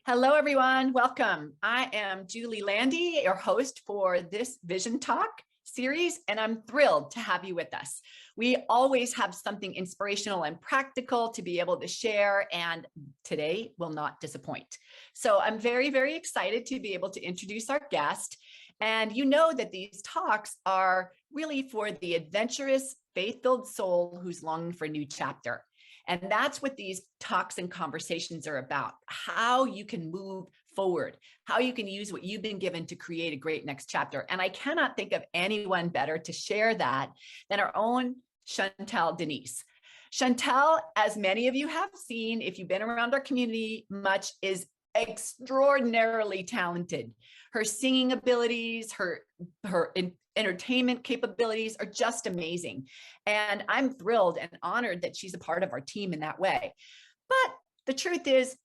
Hello, everyone. Welcome. I am Julie Landi, your host for this Vision Talk series, and I'm thrilled to have you with us. We always have something inspirational and practical to be able to share, and today will not disappoint. So I'm very, very excited to be able to introduce our guest. And you know that these talks are really for the adventurous, faith-filled soul who's longing for a new chapter. And that's what these talks and conversations are about, how you can move forward, how you can use what you've been given to create a great next chapter. And I cannot think of anyone better to share that than our own Chantel Deniese. Chantel, as many of you have seen, if you've been around our community much, is extraordinarily talented. Her singing abilities, her entertainment capabilities are just amazing. And I'm thrilled and honored that she's a part of our team in that way. But the truth is,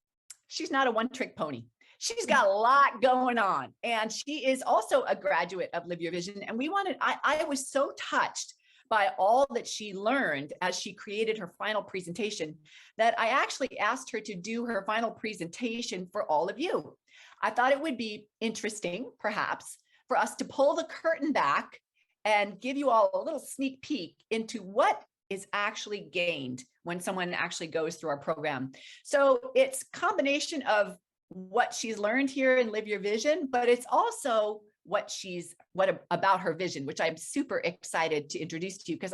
she's not a one-trick pony. She's got a lot going on. And she is also a graduate of Live Your Vision. And I was so touched by all that she learned as she created her final presentation that I actually asked her to do her final presentation for all of you. I thought it would be interesting, perhaps, for us to pull the curtain back and give you all a little sneak peek into what is actually gained when someone actually goes through our program. So it's a combination of what she's learned here in Live Your Vision, but it's also what about her vision, which I'm super excited to introduce to you, because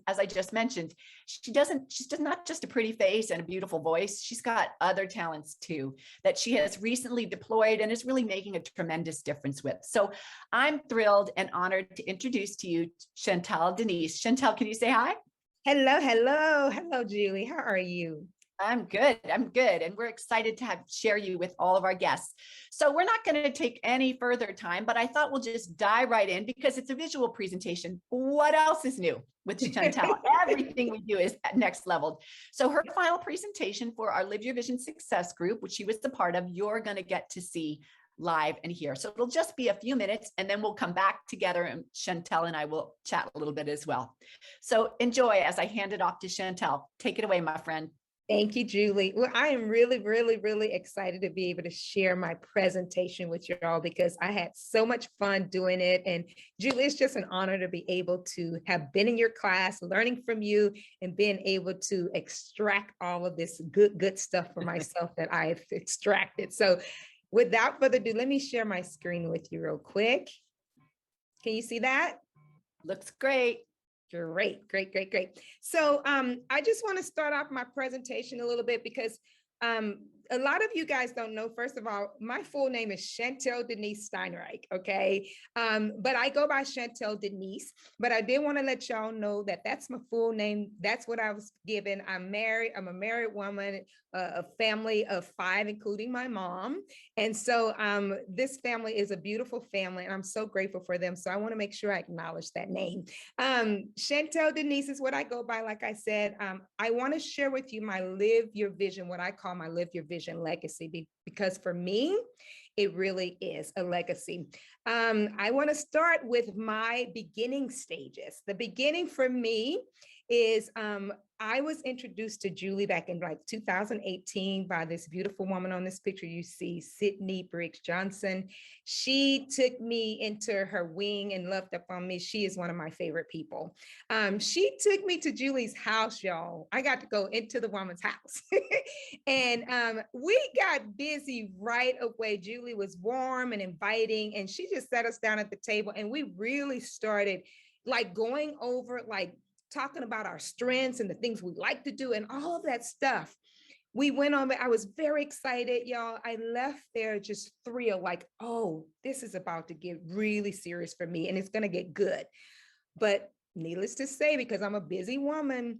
as I just mentioned, she's not just a pretty face and a beautiful voice. She's got other talents too that she has recently deployed and is really making a tremendous difference with. So I'm thrilled and honored to introduce to you Chantel Deniese. Chantel, can you say hi? Hello, Julie. How are you? I'm good. And we're excited to share you with all of our guests. So we're not going to take any further time, but I thought we'll just dive right in because it's a visual presentation. What else is new with Chantel? Everything we do is next level. So her final presentation for our Live Your Vision Success Group, which she was a part of, you're going to get to see live and here. So it'll just be a few minutes and then we'll come back together and Chantel and I will chat a little bit as well. So enjoy as I hand it off to Chantel. Take it away, my friend. Thank you, Julie. Well, I am really excited to be able to share my presentation with you all because I had so much fun doing it. And Julie, it's just an honor to be able to have been in your class, learning from you and being able to extract all of this good stuff for myself that I've extracted. So without further ado, let me share my screen with you real quick. Can you see that? Looks great. Great. So I just want to start off my presentation a little bit because a lot of you guys don't know, first of all, my full name is Chantel Deniese Steinreich, okay? But I go by Chantel Deniese, but I did want to let y'all know that that's my full name. That's what I was given. I'm married. I'm a married woman, a family of 5, including my mom. And so this family is a beautiful family, and I'm so grateful for them. So I want to make sure I acknowledge that name. Chantel Deniese is what I go by, like I said. I want to share with you my Live Your Vision, what I call my Live Your Vision legacy, because for me, it really is a legacy. I want to start with my beginning stages. The beginning for me is I was introduced to Julie back in like 2018 by this beautiful woman on this picture you see, Sydney Briggs Johnson. She took me into her wing and loved up on me. She is one of my favorite people. She took me to Julie's house, y'all. I got to go into the woman's house. And we got busy right away. Julie was warm and inviting, and she just sat us down at the table, and we really started like going over, like talking about our strengths and the things we like to do and all of that stuff. We went on, I was very excited, y'all. I left there just thrilled, like, oh, this is about to get really serious for me and it's going to get good. But needless to say, because I'm a busy woman,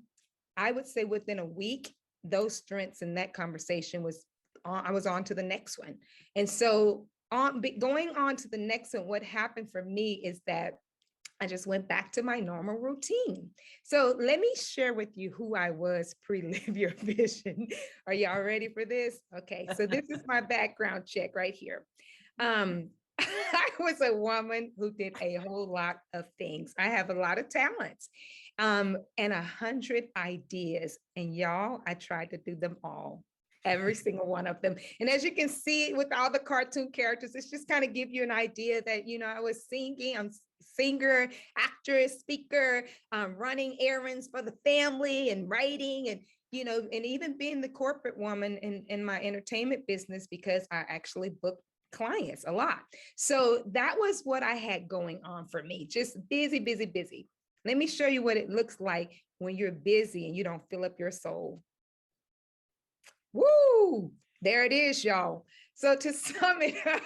I would say within a week, those strengths in that conversation I was on to the next one. And so going on to the next one, what happened for me is that I just went back to my normal routine. So let me share with you who I was pre-Live Your Vision. Are y'all ready for this? Okay, so this is my background check right here. I was a woman who did a whole lot of things. I have a lot of talents and 100 ideas. And y'all, I tried to do them all. Every single one of them. And as you can see with all the cartoon characters, it's just kind of give you an idea that, I was singing, I'm singer, actress, speaker, running errands for the family and writing and, and even being the corporate woman in my entertainment business, because I actually booked clients a lot. So that was what I had going on for me, just busy, busy, busy. Let me show you what it looks like when you're busy and you don't fill up your soul. Woo! There it is, y'all. So to sum it up,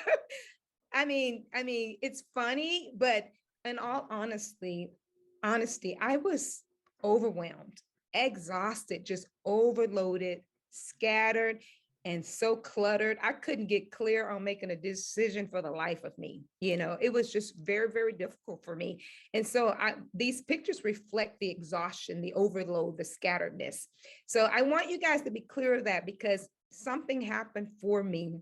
I mean, it's funny, but in all honesty, I was overwhelmed, exhausted, just overloaded, scattered, and so cluttered. I couldn't get clear on making a decision for the life of me. It was just very, very difficult for me. And so these pictures reflect the exhaustion, the overload, the scatteredness. So I want you guys to be clear of that, because something happened for me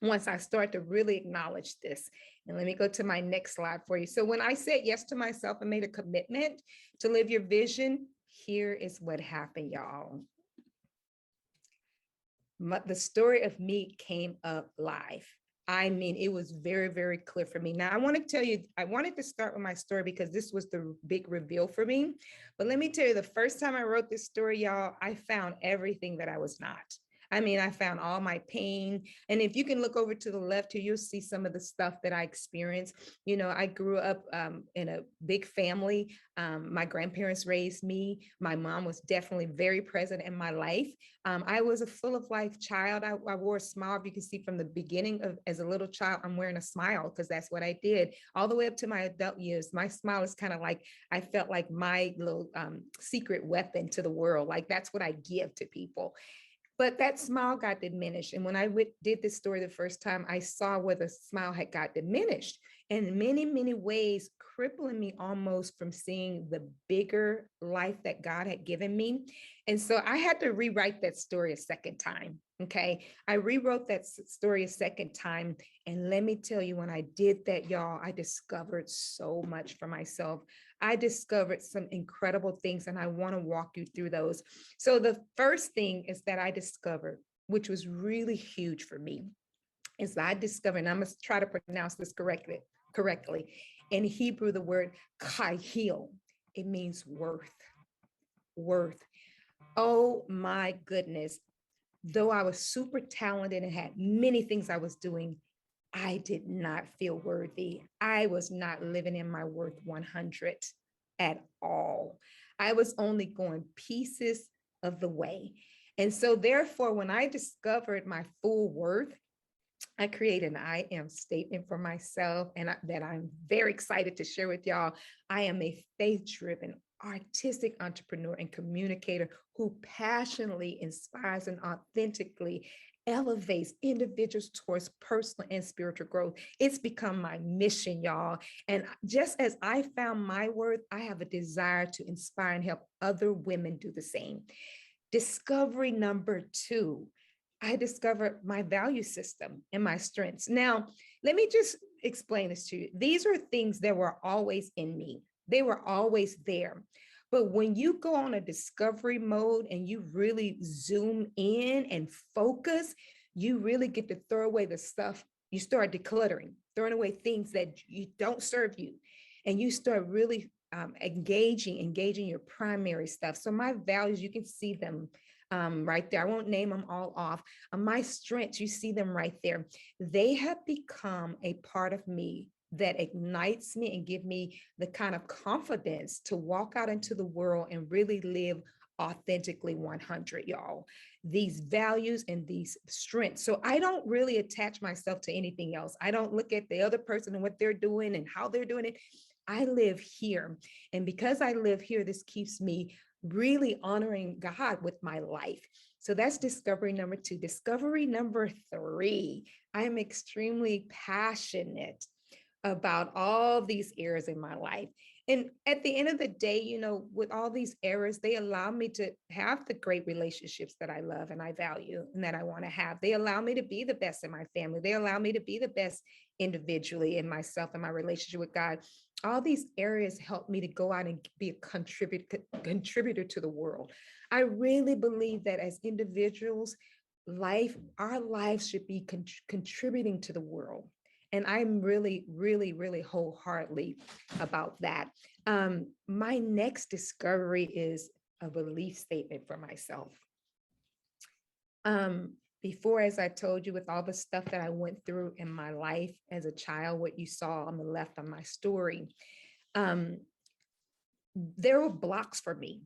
once I start to really acknowledge this. And let me go to my next slide for you. So when I said yes to myself and made a commitment to live your vision, here is what happened, y'all. The story of me came up live. I mean, it was very, very clear for me. Now, I want to tell you, I wanted to start with my story because this was the big reveal for me. But let me tell you, the first time I wrote this story, y'all, I found everything that I was not. I mean, I found all my pain. And if you can look over to the left here, you'll see some of the stuff that I experienced. I grew up in a big family. My grandparents raised me. My mom was definitely very present in my life. I was a full of life child. I wore a smile. If you can see from the beginning as a little child, I'm wearing a smile because that's what I did all the way up to my adult years. My smile is kind of like, I felt like my little secret weapon to the world. Like that's what I give to people. But that smile got diminished. And when I did this story the first time, I saw where the smile had got diminished in many, many ways, crippling me almost from seeing the bigger life that God had given me. And so I had to rewrite that story a second time. Okay. I rewrote that story a second time. And let me tell you, when I did that, y'all, I discovered so much for myself. I discovered some incredible things, and I want to walk you through those. So the first thing is that I discovered, which was really huge for me, is I discovered, and I'm going to try to pronounce this correctly. In Hebrew, the word kahil, it means worth. Oh my goodness. Though I was super talented and had many things I was doing, I did not feel worthy. I was not living in my worth 100 at all. I was only going pieces of the way. And so therefore, when I discovered my full worth, I created an I am statement for myself, and that I'm very excited to share with y'all. I am a faith-driven, artistic entrepreneur and communicator who passionately inspires and authentically elevates individuals towards personal and spiritual growth. It's become my mission, y'all. And just as I found my worth, I have a desire to inspire and help other women do the same. Discovery number 2, I discovered my value system and my strengths. Now, let me just explain this to you. These are things that were always in me. They were always there. But when you go on a discovery mode and you really zoom in and focus, you really get to throw away the stuff. You start decluttering, throwing away things that you don't serve you. And you start really engaging your primary stuff. So my values, you can see them right there. I won't name them all off. My strengths, you see them right there. They have become a part of me that ignites me and give me the kind of confidence to walk out into the world and really live authentically 100, y'all. These values and these strengths. So I don't really attach myself to anything else. I don't look at the other person and what they're doing and how they're doing it. I live here. And because I live here, this keeps me really honoring God with my life. So that's discovery number 2. Discovery number 3, I am extremely passionate about all these areas in my life. And at the end of the day, with all these areas, they allow me to have the great relationships that I love and I value and that I want to have. They allow me to be the best in my family. They allow me to be the best individually in myself and my relationship with God. All these areas help me to go out and be a contributor to the world. I really believe that as individuals, our lives should be contributing to the world. And I'm really, really, really wholeheartedly about that. My next discovery is a belief statement for myself. Before, as I told you, with all the stuff that I went through in my life as a child, what you saw on the left of my story, there were blocks for me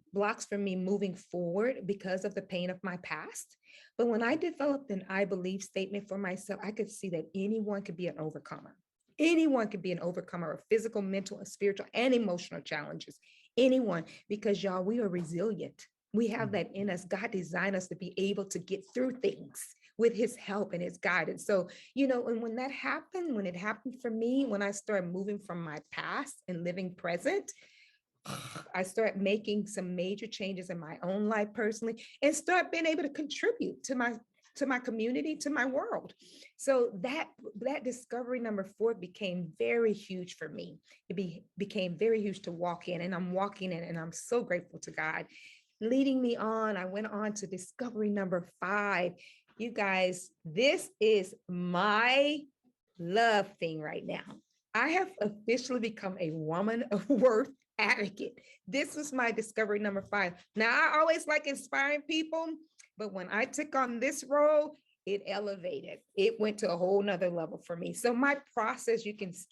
moving forward because of the pain of my past. But when I developed an I believe statement for myself, I could see that anyone could be an overcomer. Anyone could be an overcomer of physical, mental, and spiritual and emotional challenges. Anyone, because y'all, we are resilient. We have that in us. God designed us to be able to get through things with his help and his guidance. So, and when that happened, when it happened for me, when I started moving from my past and living present, I started making some major changes in my own life personally and start being able to contribute to my community, to my world. So that discovery number 4 became very huge for me. It became very huge to walk in, and I'm walking in, and I'm so grateful to God leading me on. I went on to discovery number 5. You guys, this is my love thing right now. I have officially become a woman of worth advocate. This was my discovery number 5. Now, I always like inspiring people, but when I took on this role, it elevated. It went to a whole nother level for me. So my process,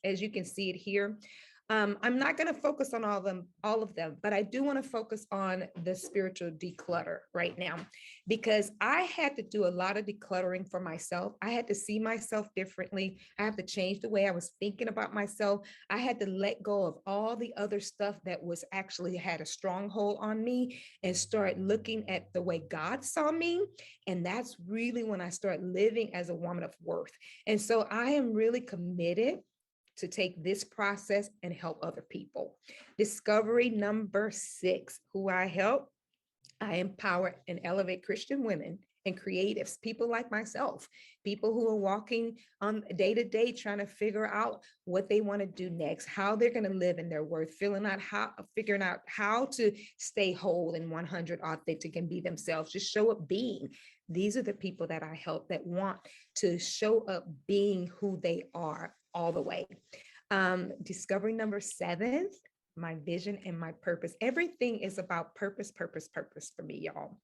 as you can see it here, I'm not going to focus on all of them, but I do want to focus on the spiritual declutter right now, because I had to do a lot of decluttering for myself. I had to see myself differently. I have to change the way I was thinking about myself. I had to let go of all the other stuff that was actually had a stronghold on me and start looking at the way God saw me. And that's really when I started living as a woman of worth. And so I am really committed to take this process and help other people. Discovery number 6, who I help, I empower and elevate Christian women and creatives, people like myself, people who are walking on day to day, trying to figure out what they want to do next, how they're going to live in their worth, figuring out how to stay whole and 100 authentic and be themselves, just show up being. These are the people that I help that want to show up being who they are all the way. Discovery number 7, my vision and my purpose. Everything is about purpose for me, y'all.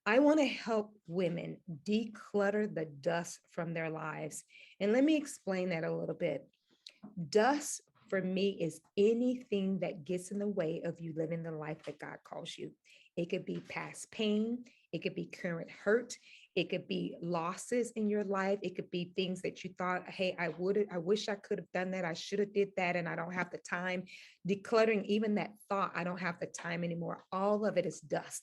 I want to help women declutter the dust from their lives. And let me explain that a little bit. Dust for me is anything that gets in the way of you living the life that God calls you. It could be past pain. It could be current hurt. It could be losses in your life. It could be things that you thought, hey, I wish I could have done that. I should have did that. And I don't have the time. Decluttering even that thought, I don't have the time anymore. All of it is dust.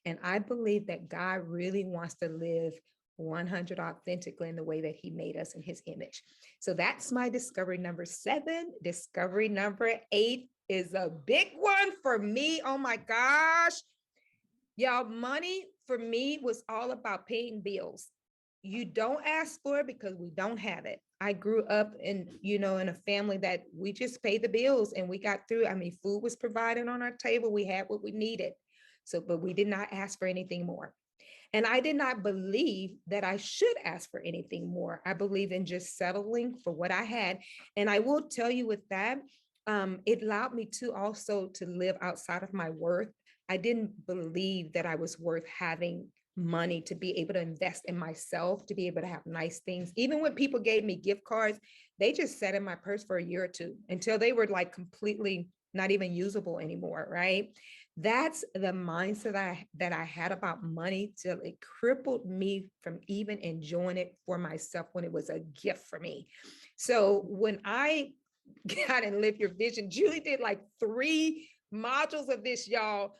And I believe that God really wants to live 100 authentically in the way that he made us in his image. So that's my discovery number 7. Discovery number 8 is a big one for me. Oh my gosh. Y'all, money for me was all about paying bills. You don't ask for it because we don't have it. I grew up in a family that we just paid the bills and we got through. I mean, food was provided on our table. We had what we needed. So, but we did not ask for anything more. And I did not believe that I should ask for anything more. I believe in just settling for what I had. And I will tell you with that, it allowed me to also to live outside of my worth. I didn't believe that I was worth having money to be able to invest in myself, to be able to have nice things. Even when people gave me gift cards, they just sat in my purse for a year or two until they were like completely not even usable anymore, right? That's the mindset that I had about money till it crippled me from even enjoying it for myself when it was a gift for me. So when I got in Live Your Vision, Julie did like 3 modules of this, y'all.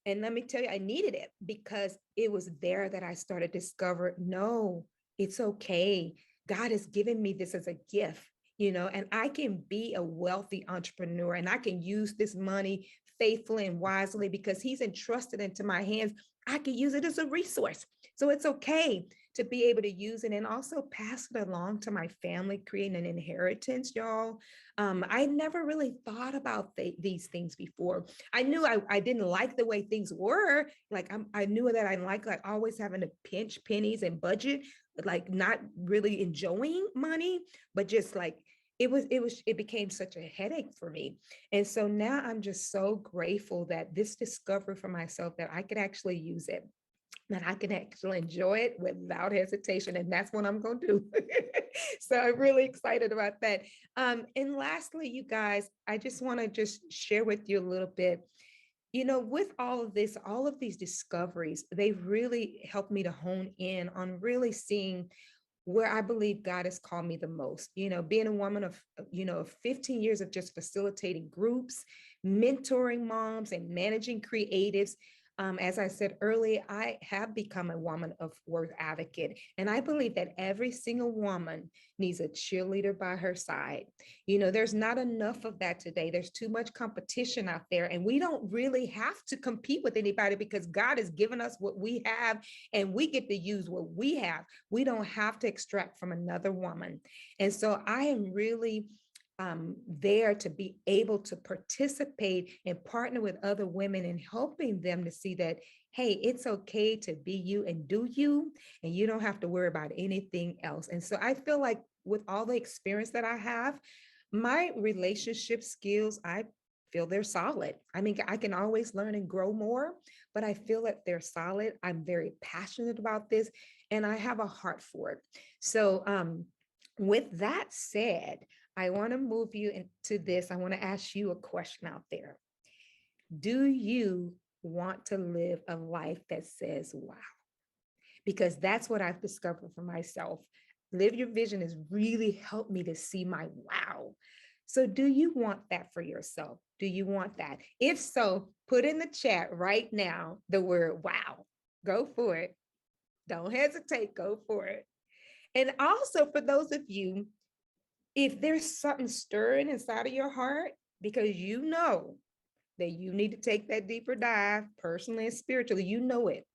And let me tell you, I needed it because it was there that I started to discover, no, it's okay. God has given me this as a gift, and I can be a wealthy entrepreneur and I can use this money faithfully and wisely because he's entrusted into my hands. I can use it as a resource. So it's okay to be able to use it and also pass it along to my family, creating an inheritance, y'all. I never really thought about these things before. I knew I didn't like the way things were. Like I knew that I like always having to pinch pennies and budget, like not really enjoying money, but just like it became such a headache for me. And so now I'm just so grateful that this discovery for myself that I could actually use it, that I can actually enjoy it without hesitation. And that's what I'm going to do. So I'm really excited about that. And lastly, you guys, I just want to just share with you a little bit, with all of this, all of these discoveries, they've really helped me to hone in on really seeing where I believe God has called me the most, being a woman of, 15 years of just facilitating groups, mentoring moms and managing creatives. As I said earlier, I have become a woman of worth advocate. And I believe that every single woman needs a cheerleader by her side. There's not enough of that today. There's too much competition out there. And we don't really have to compete with anybody because God has given us what we have and we get to use what we have. We don't have to extract from another woman. And so I am really there to be able to participate and partner with other women and helping them to see that, hey, it's okay to be you and do you, and you don't have to worry about anything else. And so I feel like with all the experience that I have, my relationship skills, I feel they're solid. I mean, I can always learn and grow more, but I feel that they're solid. I'm very passionate about this and I have a heart for it. So with that said, I want to move you into this. I want to ask you a question out there. Do you want to live a life that says, wow? Because that's what I've discovered for myself. Live Your Vision has really helped me to see my wow. So do you want that for yourself? Do you want that? If so, put in the chat right now the word wow. Go for it. Don't hesitate. Go for it. And also for those of you, if there's something stirring inside of your heart, because you know that you need to take that deeper dive personally and spiritually, you know it.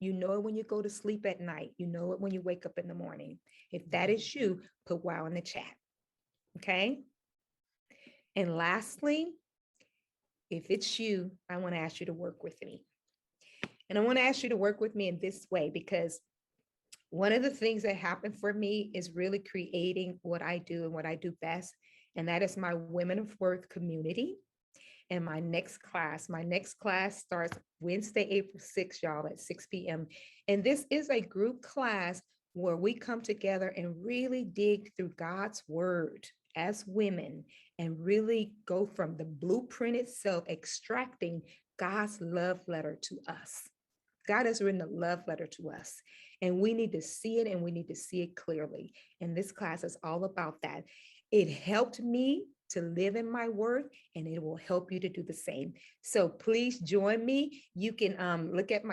You know it when you go to sleep at night. You know it when you wake up in the morning. If that is you, put wow in the chat. Okay. And lastly, if it's you, I want to ask you to work with me. And I want to ask you to work with me in this way, because one of the things that happened for me is really creating what I do and what I do best. And that is my Women of Worth community. And my next class starts Wednesday, April 6th, y'all, at 6 p.m. And this is a group class where we come together and really dig through God's word as women and really go from the blueprint itself, extracting God's love letter to us. God has written a love letter to us, and we need to see it, and we need to see it clearly. And this class is all about that. It helped me to live in my worth, and it will help you to do the same. So please join me. You can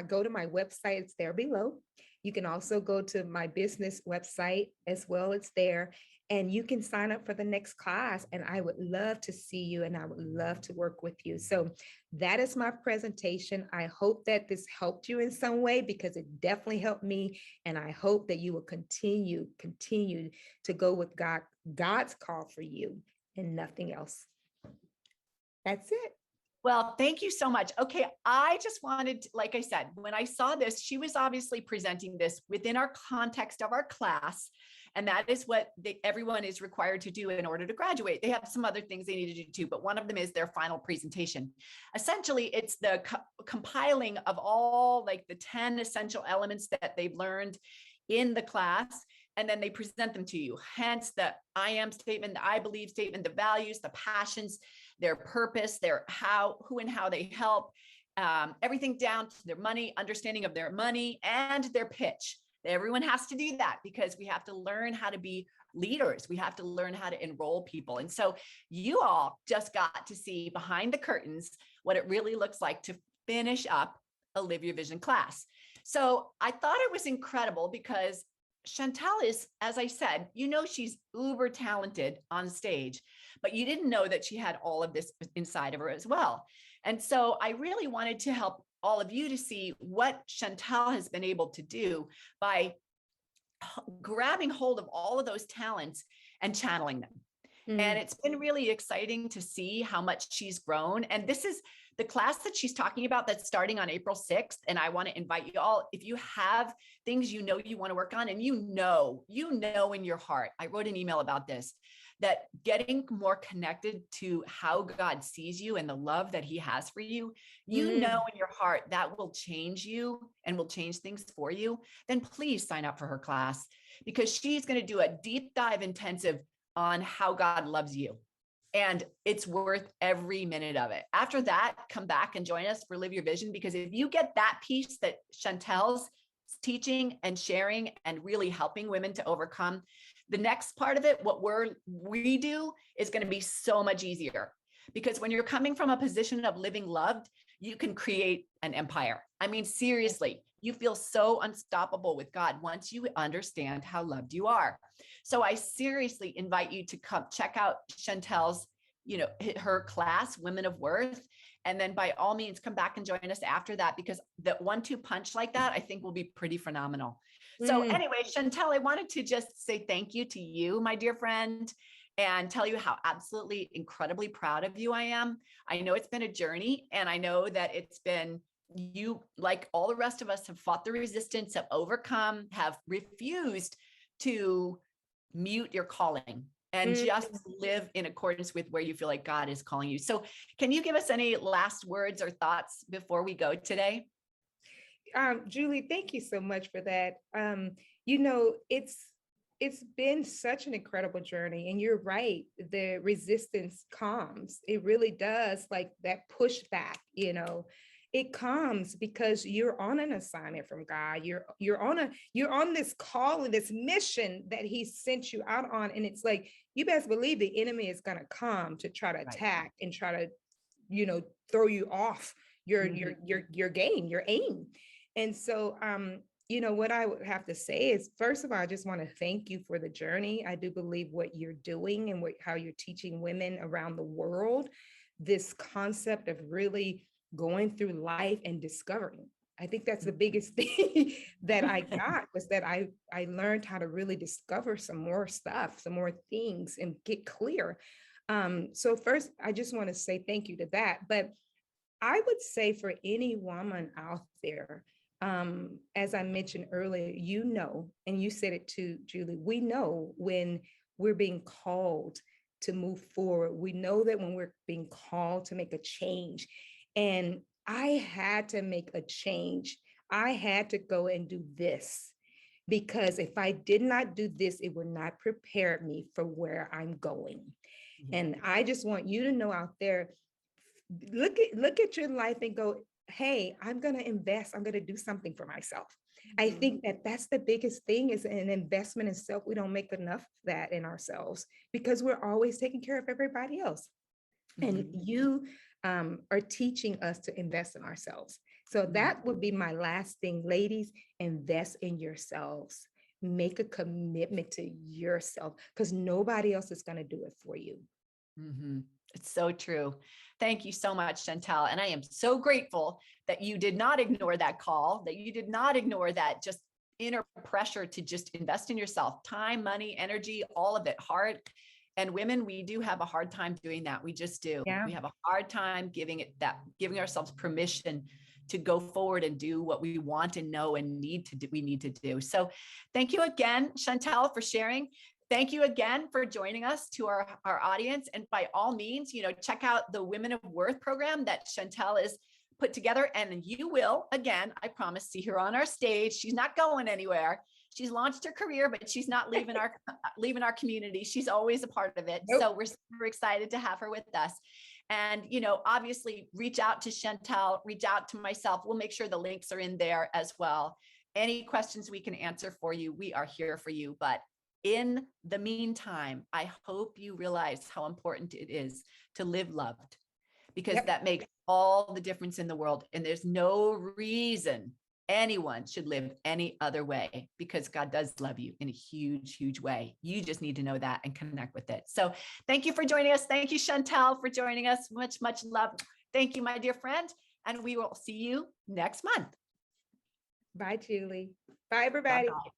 go to my website. It's there below. You can also go to my business website as well. It's there. And you can sign up for the next class, and I would love to see you, and I would love to work with you. So that is my presentation. I hope that this helped you in some way, because it definitely helped me. And I hope that you will continue to go with God's call for you and nothing else. That's it. Well, thank you so much. Okay, I just wanted, like I said, when I saw this, she was obviously presenting this within our context of our class. And that is what everyone is required to do in order to graduate. They have some other things they need to do too, but one of them is their final presentation. Essentially, it's the compiling of all like the 10 essential elements that they've learned in the class, and then they present them to you. Hence the I am statement, the I believe statement, the values, the passions, their purpose, their who and how they help, everything down to their money, understanding of their money, and their pitch. Everyone has to do that because we have to learn how to be leaders. We have to learn how to enroll people. And so you all just got to see behind the curtains what it really looks like to finish up a Live Your Vision class. So I thought it was incredible because Chantel is, as I said, she's uber talented on stage, but you didn't know that she had all of this inside of her as well. And so I really wanted to help all of you to see what Chantel has been able to do by grabbing hold of all of those talents and channeling them. And it's been really exciting to see how much she's grown. And this is the class that she's talking about that's starting on April 6th. And I want to invite you all, if you have things you know you want to work on, and you know in your heart, I wrote an email about this, that getting more connected to how God sees you and the love that he has for you, you know in your heart that will change you and will change things for you, then please sign up for her class, because she's going to do a deep dive intensive on how God loves you. And it's worth every minute of it. After that, come back and join us for Live Your Vision, because if you get that piece that Chantel's teaching and sharing and really helping women to overcome, the next part of it, what we do is going to be so much easier, because when you're coming from a position of living loved, you can create an empire. I mean, seriously, you feel so unstoppable with God once you understand how loved you are. So I seriously invite you to come check out Chantel's, her class, Women of Worth. And then by all means, come back and join us after that, because the 1-2 punch like that, I think will be pretty phenomenal. So anyway, Chantel, I wanted to just say thank you to you, my dear friend, and tell you how absolutely incredibly proud of you I am. I know it's been a journey, and I know that it's been, you, like all the rest of us, have fought the resistance, have overcome, have refused to mute your calling and just live in accordance with where you feel like God is calling you. So can you give us any last words or thoughts before we go today? Julie, thank you so much for that. It's been such an incredible journey, and you're right. The resistance comes. It really does, like that pushback, it comes because you're on an assignment from God. You're on this call and this mission that he sent you out on. And it's like, you best believe the enemy is going to come to try to attack and try to, throw you off your game, your aim. And so, what I would have to say is, first of all, I just want to thank you for the journey. I do believe what you're doing and how you're teaching women around the world, this concept of really going through life and discovering. I think that's the biggest thing that I got, was that I learned how to really discover some more stuff, some more things, and get clear. So first, I just want to say thank you to that. But I would say for any woman out there, as I mentioned earlier, and you said it too, Julie, we know when we're being called to move forward. We know that when we're being called to make a change. And I had to make a change. I had to go and do this, because if I did not do this, it would not prepare me for where I'm going. And I just want you to know out there, look at your life and go, hey, I'm going to invest. I'm going to do something for myself. I think that that's the biggest thing, is an investment in self. We don't make enough of that in ourselves, because we're always taking care of everybody else. And you are teaching us to invest in ourselves. So that would be my last thing. Ladies, invest in yourselves. Make a commitment to yourself, because nobody else is going to do it for you. It's so true. Thank you so much, Chantel. And I am so grateful that you did not ignore that call, that you did not ignore that just inner pressure to just invest in yourself, time, money, energy, all of it, heart. And women, we do have a hard time doing that. We just do. Yeah. We have a hard time giving ourselves permission to go forward and do what we want and know and need to do. We need to do. So thank you again, Chantel, for sharing. Thank you again for joining us, to our audience. And by all means, check out the Women of Worth program that Chantel is put together. And you will, again, I promise, see her on our stage. She's not going anywhere. She's launched her career, but she's not leaving our community. She's always a part of it. Nope. So we're super excited to have her with us. And, obviously reach out to Chantel, reach out to myself. We'll make sure the links are in there as well. Any questions we can answer for you, we are here for you. But in the meantime, I hope you realize how important it is to live loved, because that makes all the difference in the world. And there's no reason anyone should live any other way, because God does love you in a huge, huge way. You just need to know that and connect with it. So thank you for joining us. Thank you, Chantel, for joining us. Much, much love. Thank you, my dear friend. And we will see you next month. Bye, Julie. Bye, everybody. Bye-bye.